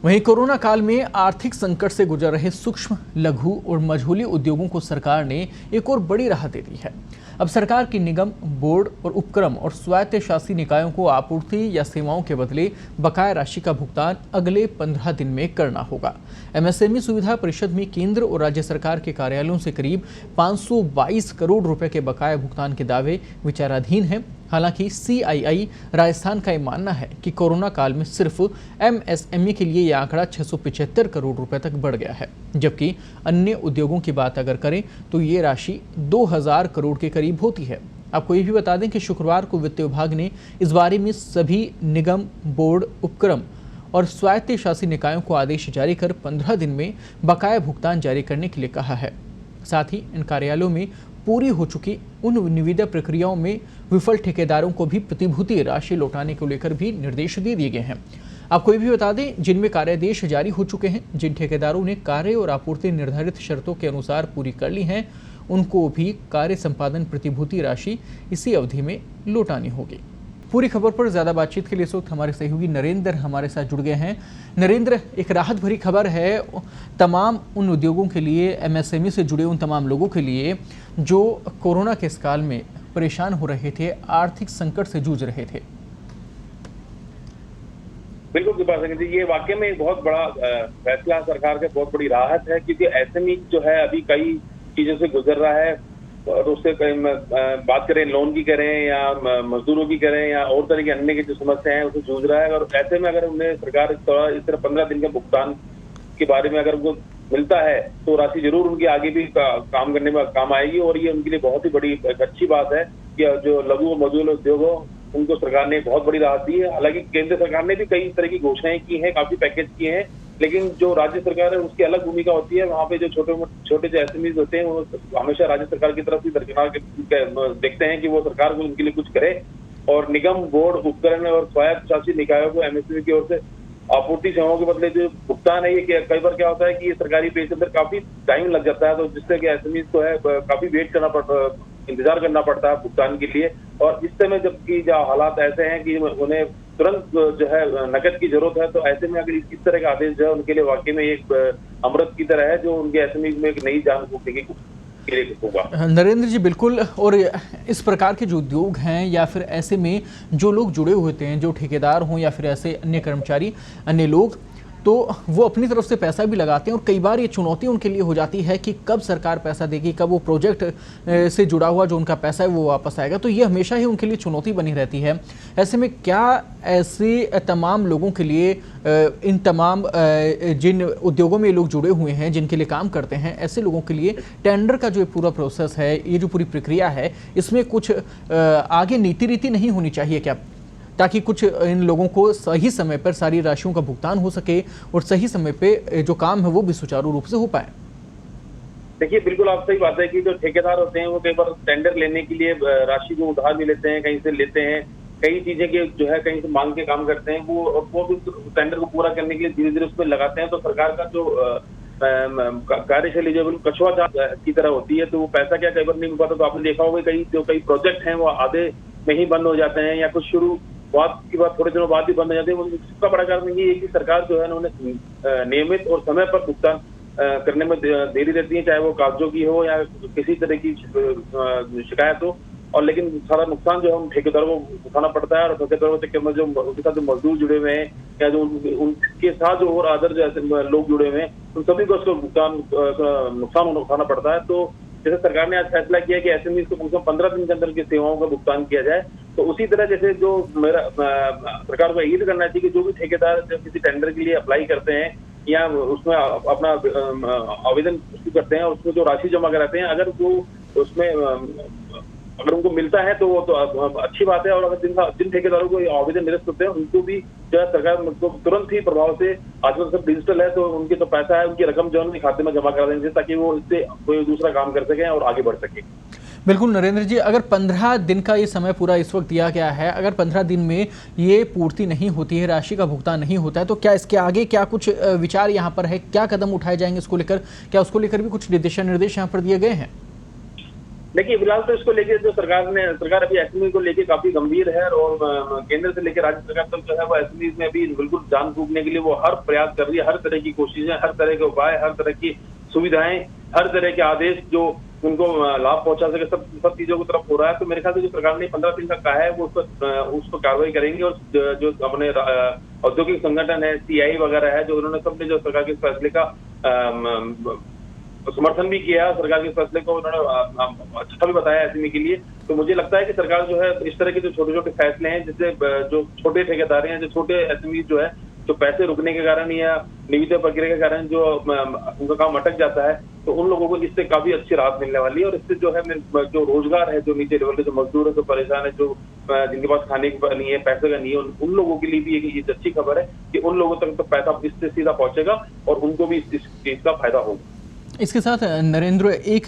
वहीं कोरोना काल में आर्थिक संकट से गुजर रहे सूक्ष्म, लघु और मझोले उद्योगों को सरकार ने एक और बड़ी राहत दे दी है। अब सरकार की निगम, बोर्ड और उपक्रम और स्वायत्त शासी निकायों को आपूर्ति या सेवाओं के बदले बकाया राशि का भुगतान अगले 15 दिन में करना होगा। एमएसएमई सुविधा परिषद में केंद्र और राज्य सरकार के कार्यालयों से करीब 522 करोड़ रुपए के बकाया भुगतान के दावे विचाराधीन हैं। हालांकि सीआईआई राजस्थान का यह मानना है कि कोरोना काल में सिर्फ एमएसएमई के लिए यह आंकड़ा 675 करोड़ रुपए तक बढ़ गया है, जबकि अन्य उद्योगों की बात अगर करें तो ये राशि 2000 करोड़ के करीब होती है। आपको ये भी बता दें कि शुक्रवार को वित्त विभाग ने इस बारे में सभी निगम, बोर्ड, उपक्रम और स्वायत्त शासी निकायों को आदेश जारी कर 15 दिन में बकाया भुगतान जारी करने के लिए कहा है। साथ ही इन कार्यालयों में पूरी हो चुकी उन निविदा प्रक्रियाओं में विफल ठेकेदारों को भी प्रतिभूति राशि लौटाने को लेकर भी निर्देश दे दिए गए हैं। आपको ये भी बता दें, जिनमें कार्यादेश जारी हो चुके हैं, जिन ठेकेदारों ने कार्य और आपूर्ति निर्धारित शर्तों के अनुसार पूरी कर ली हैं, उनको भी कार्य संपादन प्रतिभूति राशि इसी अवधि में लौटानी होगी। पूरी खबर पर ज्यादा बातचीत के लिए इस वक्त हमारे सहयोगी नरेंद्र हमारे साथ जुड़ गए हैं। नरेंद्र, एक राहत भरी खबर है तमाम उन उद्योगों के लिए, एमएसएमई से जुड़े उन तमाम लोगों के लिए जो कोरोना के इस काल में परेशान हो रहे थे, आर्थिक संकट से जूझ रहे थे। बिल्कुल कृपा सिंह जी, ये वाकई में एक बहुत बड़ा फैसला सरकार का, बहुत बड़ी राहत है, क्योंकि एसएमई जो है अभी कई चीजों से गुजर रहा है। और उससे बात करें लोन की करें या मजदूरों की करें या और तरह की अन्य की जो समस्या है उससे जूझ रहा है। और ऐसे में अगर उन्हें सरकार इस तरह 15 दिन के भुगतान के बारे में अगर उनको मिलता है तो राशि जरूर उनकी आगे भी काम करने में काम आएगी। और ये उनके लिए बहुत ही बड़ी अच्छी बात है कि जो लघु और मझोले उद्योग हो उनको सरकार ने बहुत बड़ी राहत दी है। हालांकि केंद्र सरकार ने भी कई तरह की घोषणाएं की हैं, काफी पैकेज किए हैं, लेकिन जो राज्य सरकार है उसकी अलग भूमिका होती है। वहाँ पे जो छोटे जो एसएमईज होते हैं वो हमेशा राज्य सरकार की तरफ से दरकिनार देखते हैं कि वो सरकार को उनके लिए कुछ करे। और निगम, बोर्ड, उपकरण और स्वायत्त शासी निकायों को एमएसएमई की ओर से आपूर्ति सेवाओं के बदले जो भुगतान है, ये कई बार क्या होता है कि ये सरकारी पेज के अंदर काफी टाइम लग जाता है, तो जिससे कि एसएमईज को है काफी वेट करना पड़ता है, इंतजार करना पड़ता है भुगतान के लिए। और इस समय जबकि जो हालात ऐसे हैं कि उन्हें तुरंत जो है नकद की जरूरत है, तो ऐसे में अगर इस तरह का आदेश जो है उनके लिए वाकई में एक अमृत की तरह है, जो उनके एसएमई में एक नई जान फूंकने की होगा। नरेंद्र जी बिल्कुल, और इस प्रकार के जो उद्योग हैं या फिर ऐसे में जो लोग जुड़े हुए हैं, जो ठेकेदार हों या फिर ऐसे अन्य कर्मचारी, अन्य लोग, तो वो अपनी तरफ से पैसा भी लगाते हैं और कई बार ये चुनौती उनके लिए हो जाती है कि कब सरकार पैसा देगी, कब वो प्रोजेक्ट से जुड़ा हुआ जो उनका पैसा है वो वापस आएगा। तो ये हमेशा ही उनके लिए चुनौती बनी रहती है। ऐसे में क्या ऐसे तमाम लोगों के लिए, इन तमाम जिन उद्योगों में लोग जुड़े हुए हैं, जिनके लिए काम करते हैं, ऐसे लोगों के लिए टेंडर का जो पूरा प्रोसेस है, ये जो पूरी प्रक्रिया है, इसमें कुछ आगे नीति रीति नहीं होनी चाहिए क्या, ताकि कुछ इन लोगों को सही समय पर सारी राशियों का भुगतान हो सके और सही समय पे जो काम है वो भी सुचारू रूप से हो पाए? देखिए, बिल्कुल आप सही बात है कि जो ठेकेदार होते हैं वो कई बार टेंडर लेने के लिए राशि को उधार भी लेते हैं, कहीं से लेते हैं, कई चीजें के जो है कहीं से मांग के काम करते हैं, वो भी टेंडर को पूरा करने के लिए धीरे धीरे उसमें लगाते हैं। तो सरकार का जो कार्यशैली जो बिल्कुल कछुआ की तरह होती है, तो वो पैसा क्या कई बार नहीं मिल पाता। तो आपने देखा होगा कई प्रोजेक्ट हैं वो आधे में ही बंद हो जाते हैं या कुछ शुरू बात की बात थोड़े दिनों बाद भी बंद हो जाते हैं। इसका बड़ा कारण ये है कि सरकार जो है उन्होंने नियमित और समय पर भुगतान करने में देरी रहती है, चाहे वो कागजों की हो या किसी तरह की शिकायत हो। और लेकिन सारा नुकसान जो है उन ठेकेदारों को उठाना पड़ता है। और ठेकेदारों से जो उनके साथ जो मजदूर जुड़े हुए हैं या जो उनके साथ जो और अदर जो ऐसे लोग जुड़े हुए हैं, उन सभी को उसको नुकसान उठाना पड़ता है। तो जैसे सरकार ने आज फैसला किया कि एसएमई को कम से कम 15 दिन के अंदर की सेवाओं का भुगतान किया जाए, तो उसी तरह जैसे जो मेरा सरकार को यही करना चाहिए कि जो भी ठेकेदार किसी टेंडर के लिए अप्लाई करते हैं या उसमें अपना आवेदन करते हैं और उसमें जो राशि जमा कराते हैं, अगर वो उसमें अगर उनको मिलता है तो वो तो अच्छी बात है। और अगर जिन ठेकेदारों को आवेदन निरस्त होते हैं उनको भी जो है सरकार उनको तुरंत ही प्रभाव से, आजकल सब डिजिटल है, तो उनके तो पैसा है, उनकी रकम जो है उनके खाते में जमा करा देंगे ताकि वो इससे कोई दूसरा काम कर सकें और आगे बढ़ सके। बिल्कुल नरेंद्र जी, अगर 15 दिन का ये समय पूरा इस वक्त दिया गया है, अगर 15 दिन में ये पूर्ति नहीं होती है, राशि का भुगतान नहीं होता है, तो क्या इसके आगे क्या कुछ विचार यहाँ पर है, क्या कदम उठाए जाएंगे इसको लेकर? क्या उसको लेकर भी कुछ दिशा निर्देश यहाँ पर दिए गए हैं? देखिए फिलहाल तो इसको लेके जो सरकार अभी एसएमई को लेके काफी गंभीर है, और केंद्र से लेकर राज्य सरकार तक जो है वो एसएमई में अभी बिल्कुल जान फूंकने के लिए वो हर प्रयास कर रही है, हर तरह की कोशिशें, हर तरह के उपाय, हर तरह की सुविधाएं, हर तरह के आदेश जो उनको लाभ पहुंचा सके, सब चीजों की तरफ हो रहा है। तो मेरे ख्याल से जो सरकार ने 15 दिन का कहा है वो उस पर कार्रवाई करेंगे, और जो अपने औद्योगिक संगठन है, सीआई वगैरह है, जो उन्होंने सबने जो सरकार के फैसले का समर्थन भी किया, सरकार के फैसले को उन्होंने अच्छा भी बताया एसएमई के लिए। तो मुझे लगता है कि सरकार जो है इस तरह के जो छोटे छोटे फैसले हैं, जिससे जो छोटे ठेकेदार हैं, जो छोटे एसएमई जो है, जो पैसे रुकने के कारण या निविदा प्रक्रिया के कारण जो उनका काम अटक जाता है, तो उन लोगों को इससे काफी अच्छी राहत मिलने वाली है। और इससे जो है जो रोजगार है, जो नीचे लेवल के जो मजदूर है, जो परेशान है, जो जिनके पास खाने का नहीं है, पैसे का नहीं है, उन लोगों के लिए भी ये अच्छी खबर है कि उन लोगों तक तो पैसा इससे सीधा पहुंचेगा और उनको भी इस चीज का फायदा होगा। इसके साथ नरेंद्र, एक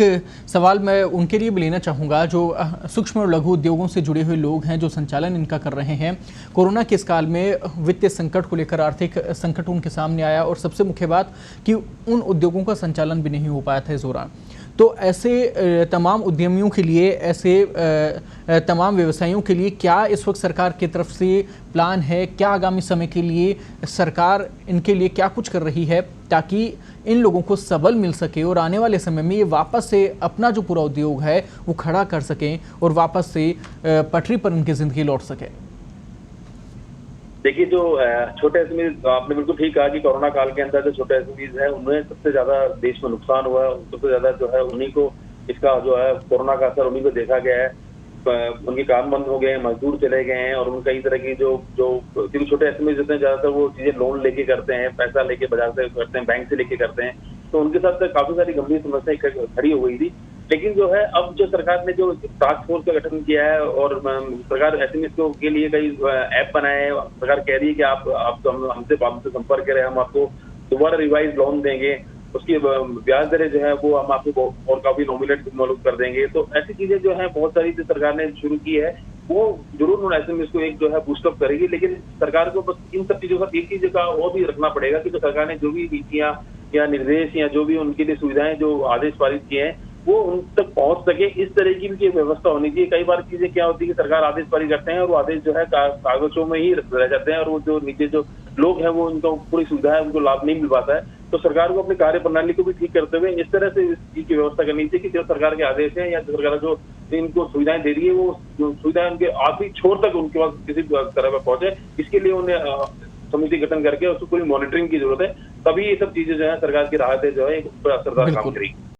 सवाल मैं उनके लिए भी लेना चाहूँगा जो सूक्ष्म और लघु उद्योगों से जुड़े हुए लोग हैं, जो संचालन इनका कर रहे हैं। कोरोना के इस काल में वित्तीय संकट को लेकर आर्थिक संकट उनके सामने आया, और सबसे मुख्य बात कि उन उद्योगों का संचालन भी नहीं हो पाया था इस दौरान। तो ऐसे तमाम उद्यमियों के लिए, ऐसे तमाम व्यवसायियों के लिए क्या इस वक्त सरकार की तरफ से प्लान है? क्या आगामी समय के लिए सरकार इनके लिए क्या कुछ कर रही है ताकि इन लोगों को सबल मिल सके और आने वाले समय में ये वापस से अपना जो पूरा उद्योग है वो खड़ा कर सकें और वापस से पटरी पर इनकी जिंदगी लौट सके? देखिए, जो छोटे एसएमईज, आपने बिल्कुल ठीक कहा कि कोरोना काल के अंदर जो छोटे एसएमईज हैं, उन्हें सबसे ज्यादा देश में नुकसान हुआ है। सबसे ज्यादा जो है उन्हीं को इसका जो है कोरोना का असर उन्हीं को देखा गया है। उनके काम बंद हो गए हैं, मजदूर चले गए हैं, और उन कई तरह की जो क्योंकि छोटे एसएमईज होते हैं, ज्यादातर वो चीजें लोन लेके करते हैं, पैसा लेके बाजार से करते हैं, बैंक से लेके करते हैं। तो उनके साथ काफी सारी गंभीर समस्याएं खड़ी हो गई थी। लेकिन जो है अब जो सरकार ने जो टास्क फोर्स का गठन किया है, और सरकार एसएमईज के लिए कई ऐप बनाए हैं। सरकार कह रही है कि आप तो हमसे संपर्क करें, हम आपको दोबारा रिवाइज लोन देंगे, उसकी ब्याज दरें जो है वो हम आपको और काफी नॉमिनेट मालूम कर देंगे। तो ऐसी चीजें जो है बहुत सारी जो सरकार ने शुरू की है, वो जरूर उन एसएमईज को एक जो है बूस्टअप करेगी। लेकिन सरकार को बस इन सब चीजों का एक चीज का और भी रखना पड़ेगा कि जो सरकार ने जो भी नीतियां या निर्देश या जो भी उनके लिए सुविधाएं, जो आदेश पारित किए हैं, वो उन तक पहुंच सके, इस तरह की भी व्यवस्था होनी चाहिए। कई बार चीजें क्या होती है कि सरकार आदेश पारित करते हैं और वो आदेश जो है कागजों में ही रह जाते हैं, और वो जो नीचे जो लोग हैं वो उनको पूरी सुविधा है, उनको लाभ नहीं मिल पाता है। तो सरकार को अपनी कार्य प्रणाली को भी ठीक करते हुए इस तरह से इस चीज की व्यवस्था करनी चाहिए कि जो सरकार के आदेश हैं या सरकार जो इनको सुविधाएं दे रही है, वो सुविधाएं उनके आखिरी छोर तक उनके पास किसी तरह पर पहुंचे। इसके लिए उन्हें समिति गठन करके उसको पूरी मॉनिटरिंग की जरूरत है, तभी ये सब चीजें जो है सरकार की राहतें जो है असरदार काम करेगी।